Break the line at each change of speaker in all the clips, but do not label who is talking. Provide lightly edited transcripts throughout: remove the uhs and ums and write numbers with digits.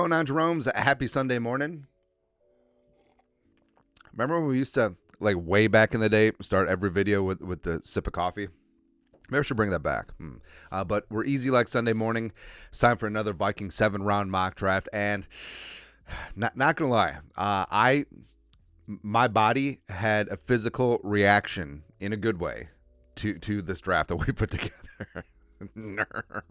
going on, Jerome's? Happy Sunday morning. Remember when we used to, like way back in the day, start every video with the sip of coffee? Maybe I should bring that back. But we're easy like Sunday morning. It's time for another Viking 7-round mock draft. And not going to lie, my body had a physical reaction in a good way to this draft that we put together.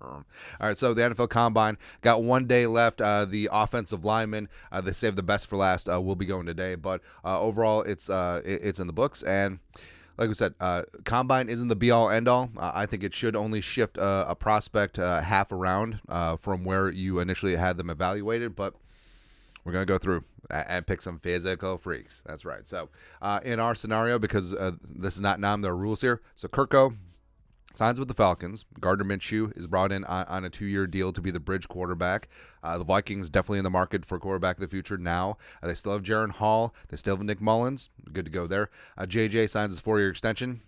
All right, so the NFL Combine got 1 day left. The offensive linemen, they saved the best for last. Will be going today, but overall, it's in the books. And like we said, Combine isn't the be-all, end-all. I think it should only shift a prospect half a round from where you initially had them evaluated, but we're going to go through and pick some physical freaks. That's right. So in our scenario, because this is not NAM, there are rules here. So Kirko signs with the Falcons. Gardner Minshew is brought in on a 2-year deal to be the bridge quarterback. The Vikings definitely in the market for quarterback of the future now. They still have Jaron Hall. They still have Nick Mullins. Good to go there. JJ signs his 4-year extension.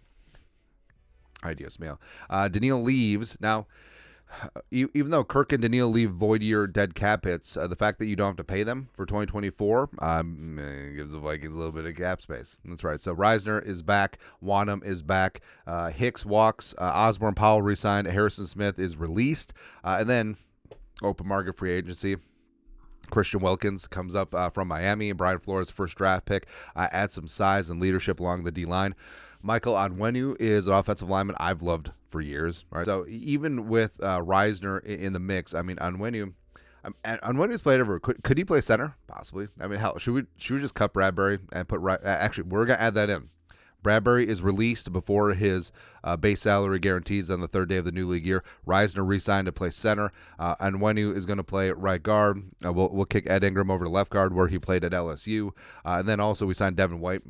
Ideas, meal. Daniil leaves. Now, even though Kirk and Daniil leave void year dead cap hits, the fact that you don't have to pay them for 2024 gives the Vikings a little bit of cap space. That's right. So Reisner is back. Wanham is back. Hicks walks. Osborne Powell resigned. Harrison Smith is released. And then open market free agency. Christian Wilkins comes up from Miami. Brian Flores, first draft pick. Adds some size and leadership along the D-line. Michael Onwenu is an offensive lineman I've loved for years. Right? So even with Reisner in the mix, I mean, Onwenu's played over. Could he play center? Possibly. I mean, hell, should we just cut Bradbury and put actually, we're going to add that in. Bradbury is released before his base salary guarantees on the third day of the new league year. Reisner re-signed to play center. Onwenu is going to play right guard. We'll kick Ed Ingram over to left guard where he played at LSU. And then also we signed Devin White.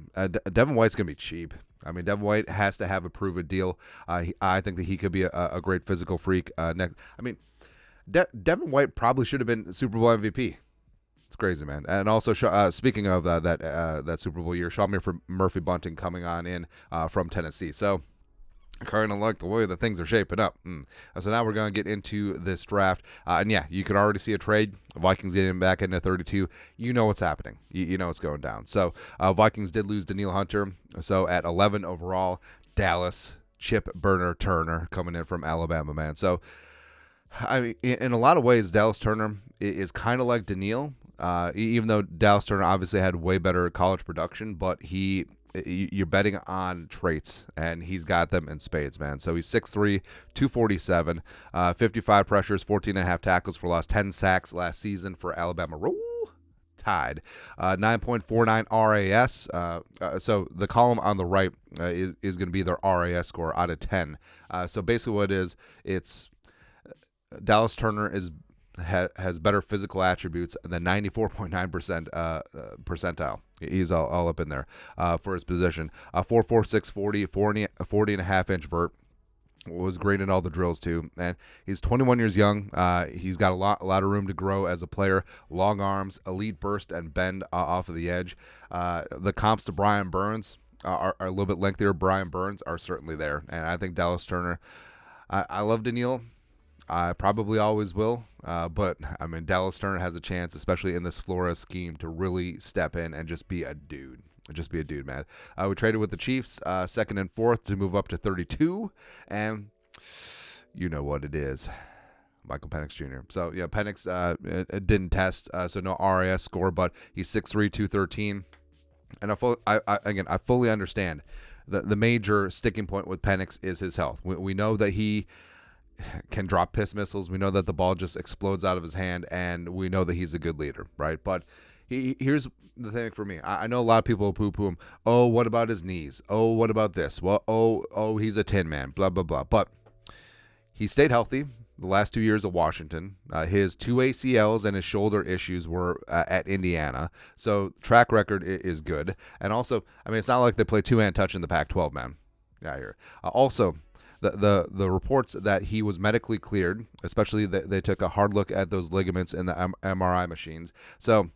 Devin White's going to be cheap. I mean, Devin White has to have a proven deal. I think that he could be a great physical freak next. I mean, Devin White probably should have been Super Bowl MVP. It's crazy, man. And also, speaking of that Super Bowl year, Sean Murphy Bunting coming on in from Tennessee. So, I kind of like the way that things are shaping up. So now we're going to get into this draft. And yeah, you could already see a trade. Vikings getting back into 32. You know what's happening. You know what's going down. So Vikings did lose Daniil Hunter. So at 11 overall, Dallas, Chip Burner Turner coming in from Alabama, man. So I mean, in a lot of ways, Dallas Turner is kind of like Daniil. Even though Dallas Turner obviously had way better college production, but you're betting on traits, and he's got them in spades, man. So he's 6'3", 247, 55 pressures, 14.5 tackles for loss, 10 sacks last season for Alabama. Roll Tide, 9.49 RAS. So the column on the right is going to be their RAS score out of 10. So basically what it is, it's Dallas Turner has better physical attributes than 94.9% percentile. He's all up in there for his position. 4.46 40 and a half inch vert. Was great in all the drills too, and he's 21 years young. He's got a lot of room to grow as a player. Long arms, elite burst and bend off of the edge. The comps to Brian Burns are a little bit lengthier. Brian Burns are certainly there, and I think Dallas Turner. I love Daniil. I probably always will, but I mean, Dallas Turner has a chance, especially in this Flores scheme, to really step in and just be a dude. Just be a dude, man. We traded with the Chiefs, 2nd and 4th to move up to 32, and you know what it is. Michael Penix Jr. So, yeah, Penix it didn't test, so no RAS score, but he's 6'3", 213. And I fully understand the major sticking point with Penix is his health. We know that he can drop piss missiles. We know that the ball just explodes out of his hand, and we know that he's a good leader, right? But here's the thing for me. I know a lot of people poo-poo him. Oh, what about his knees? Oh, what about this? Well, oh, he's a tin man, blah, blah, blah. But he stayed healthy the last 2 years of Washington. His 2 ACLs and his shoulder issues were at Indiana. So track record is good. And also, I mean, it's not like they play two-hand touch in the Pac-12, man. Yeah, here. Also, the reports that he was medically cleared, especially that they took a hard look at those ligaments in the MRI machines. So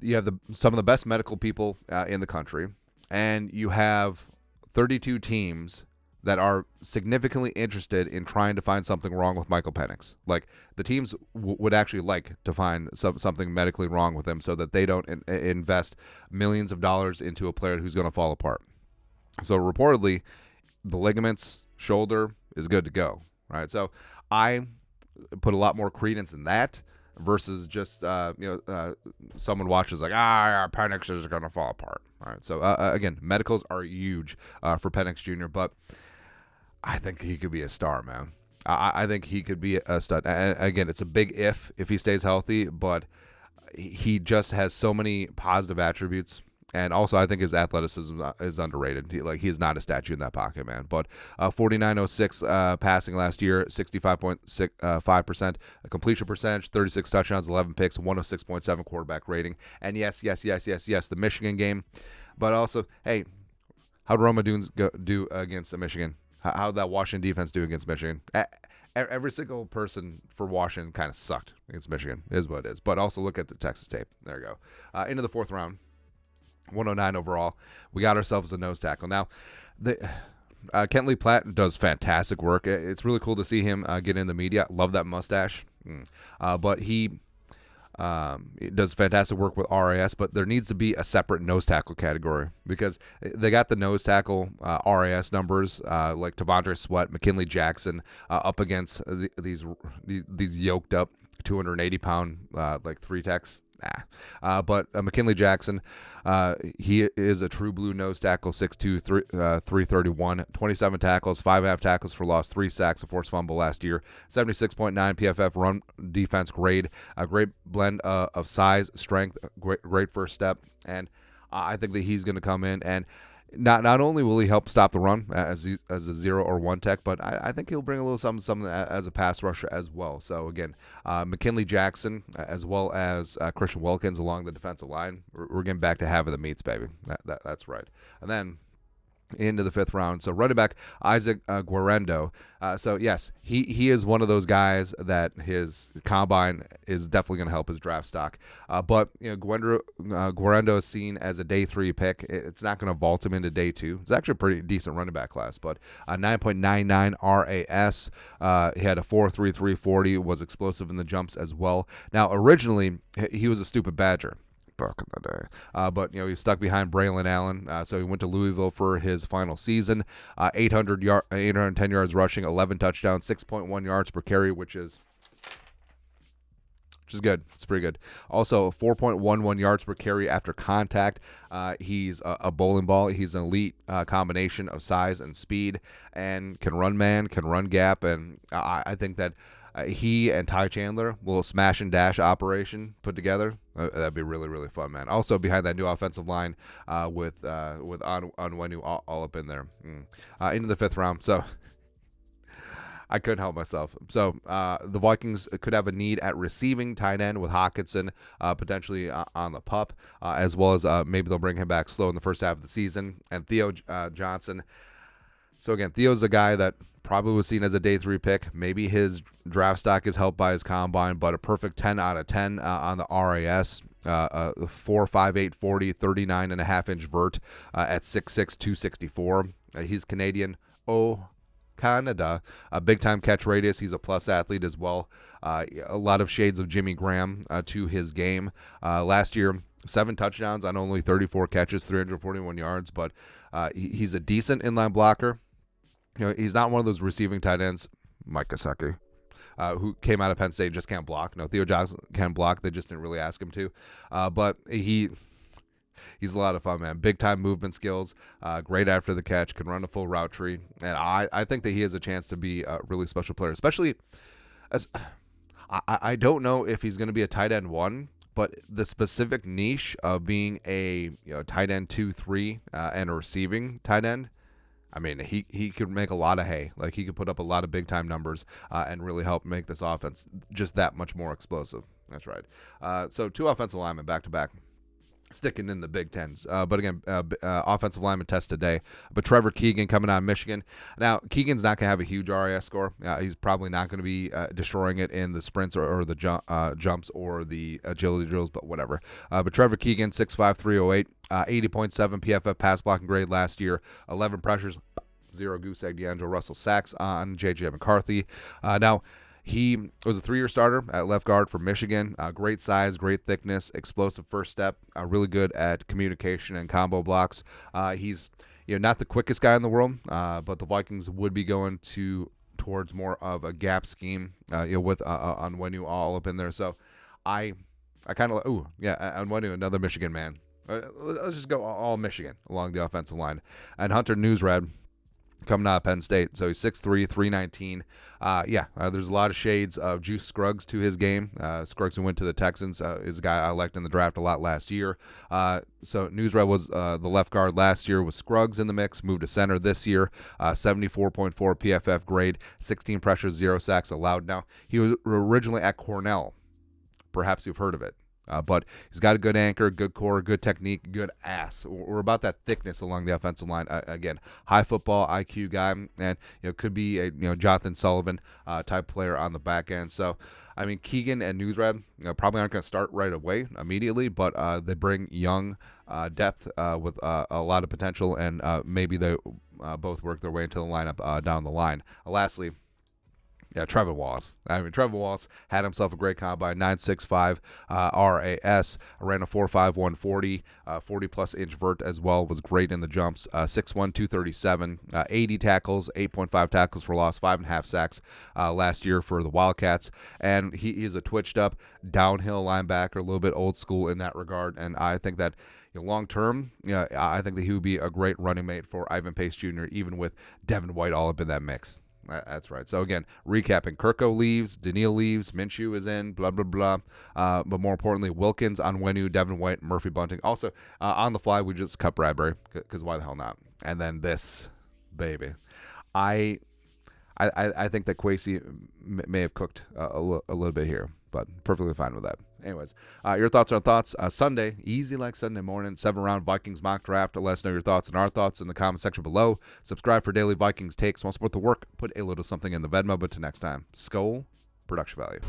you have some of the best medical people in the country, and you have 32 teams that are significantly interested in trying to find something wrong with Michael Penix. Like, the teams would actually like to find something medically wrong with him so that they don't invest millions of dollars into a player who's going to fall apart. So reportedly, the ligaments, shoulder is good to go, right? So I put a lot more credence in that versus just someone watches like Penix is going to fall apart. All right, so again, medicals are huge for Penix Jr., but I think he could be a star, man. I think he could be a stud. And again, it's a big if he stays healthy, but he just has so many positive attributes. And also, I think his athleticism is underrated. He is not a statue in that pocket, man. But 49.06 passing last year, 65.5% completion percentage, 36 touchdowns, 11 picks, 106.7 quarterback rating. And yes, the Michigan game. But also, hey, how'd Roma do against Michigan? How'd that Washington defense do against Michigan? Every single person for Washington kind of sucked against Michigan, is what it is. But also look at the Texas tape. There you go. Into the fourth round. 109 overall. We got ourselves a nose tackle. Now, Kentley Platt does fantastic work. It's really cool to see him get in the media. Love that mustache. But he does fantastic work with RAS, but there needs to be a separate nose tackle category because they got the nose tackle RAS numbers like T'Vondre Sweat, McKinley Jackson up against these yoked up 280-pound like three techs. But McKinley Jackson, he is a true blue nose tackle, 6'2", 331, 27 tackles, 5.5 tackles for loss, 3 sacks, a forced fumble last year, 76.9 PFF run defense grade, a great blend of size, strength, great first step, and I think that he's going to come in and not only will he help stop the run as a 0 or 1 tech, but I think he'll bring a little something as a pass rusher as well. So again, McKinley Jackson as well as Christian Wilkins along the defensive line. We're getting back to having the meats, baby. That's right. And then into the fifth round. So running back Isaac Guerendo. So yes, he is one of those guys that his combine is definitely going to help his draft stock. But Guerendo is seen as a day 3 pick. It's not going to vault him into day 2. It's actually a pretty decent running back class. But 9.99 RAS. He had a 4.33 40. Was explosive in the jumps as well. Now originally he was a stupid Badger. Back in the day. But he was stuck behind Braylon Allen, so he went to Louisville for his final season. 810 yards rushing, 11 touchdowns, 6.1 yards per carry, which is good. It's pretty good. Also, 4.11 yards per carry after contact. He's a bowling ball. He's an elite combination of size and speed, and can run man, can run gap, and I think that he and Ty Chandler will smash and dash operation put together. That'd be really, really fun, man. Also behind that new offensive line with Onwenu all up in there. Into the fifth round. So I couldn't help myself. So the Vikings could have a need at receiving tight end with Hockenson potentially on the pup, as well as maybe they'll bring him back slow in the first half of the season. And Theo Johnson. So again, Theo's a guy that probably was seen as a day 3 pick. Maybe his draft stock is helped by his combine, but a perfect 10 out of 10 on the RAS. 4.58 40, 39.5-inch vert at 6'6", 264. He's Canadian. Canada. A big-time catch radius. He's a plus athlete as well. A lot of shades of Jimmy Graham to his game. Last year, 7 touchdowns on only 34 catches, 341 yards, but he's a decent inline blocker. He's not one of those receiving tight ends, Mike Gesicki, who came out of Penn State and just can't block. No, Theo Johnson can block. They just didn't really ask him to. But he's a lot of fun, man. Big-time movement skills, great after the catch, can run a full route tree. And I think that he has a chance to be a really special player, especially as I don't know if he's going to be a tight end 1, but the specific niche of being a tight end 2, 3, and a receiving tight end, I mean, he could make a lot of hay. Like, he could put up a lot of big-time numbers and really help make this offense just that much more explosive. That's right. So 2 offensive linemen back-to-back. Sticking in the Big Tens. But again, offensive lineman test today. But Trevor Keegan coming out of Michigan. Now, Keegan's not going to have a huge RAS score. He's probably not going to be destroying it in the sprints or the jumps or the agility drills, but whatever. But Trevor Keegan, 6'5", 308, 80.7 PFF pass blocking grade last year, 11 pressures, 0 goose egg D'Angelo Russell sacks on J.J. McCarthy. Now, he was a 3-year starter at left guard for Michigan. Great size, great thickness, explosive first step, really good at communication and combo blocks. He's not the quickest guy in the world, but the Vikings would be going towards more of a gap scheme with Onwenu all up in there. So I kind of Onwenu, another Michigan man. Let's just go all Michigan along the offensive line. And Hunter Newsred, coming out of Penn State. So he's 6'3", 319. There's a lot of shades of Juice Scruggs to his game. Scruggs, who went to the Texans, is a guy I liked in the draft a lot last year. So Newsred was the left guard last year with Scruggs in the mix, moved to center this year. 74.4 PFF grade, 16 pressures, 0 sacks allowed. Now, he was originally at Cornell. Perhaps you've heard of it. But he's got a good anchor, good core, good technique, good ass. We're about that thickness along the offensive line. Again, high football IQ guy, and could be a Jonathan Sullivan type player on the back end. So, I mean, Keegan and Newsred probably aren't going to start right away immediately, but they bring young depth with a lot of potential, and maybe they both work their way into the lineup down the line. Lastly, Trevor Wallace. Trevor Wallace had himself a great combine, 9.65 RAS, ran a 4.5 140, 40-plus inch vert as well, was great in the jumps, 6'1", 237, 80 tackles, 8.5 tackles for loss, 5.5 sacks last year for the Wildcats, and he is a twitched-up downhill linebacker, a little bit old school in that regard, and I think that long term, I think that he would be a great running mate for Ivan Pace Jr., even with Devin White all up in that mix. That's right. So, again, recapping, Kirko leaves, Daniil leaves, Minshew is in, blah, blah, blah. But more importantly, Wilkins, Onwenu, Devin White, Murphy Bunting. Also, on the fly, we just cut Bradbury, because why the hell not? And then this, baby. I think that Kwesi may have cooked a little bit here, but perfectly fine with that. Anyways, your thoughts on thoughts. Sunday, easy like Sunday morning, 7-round Vikings mock draft. Let us know your thoughts and our thoughts in the comment section below. Subscribe for daily Vikings takes. Want to support the work? Put a little something in the Venmo. But till next time, Skol, production value.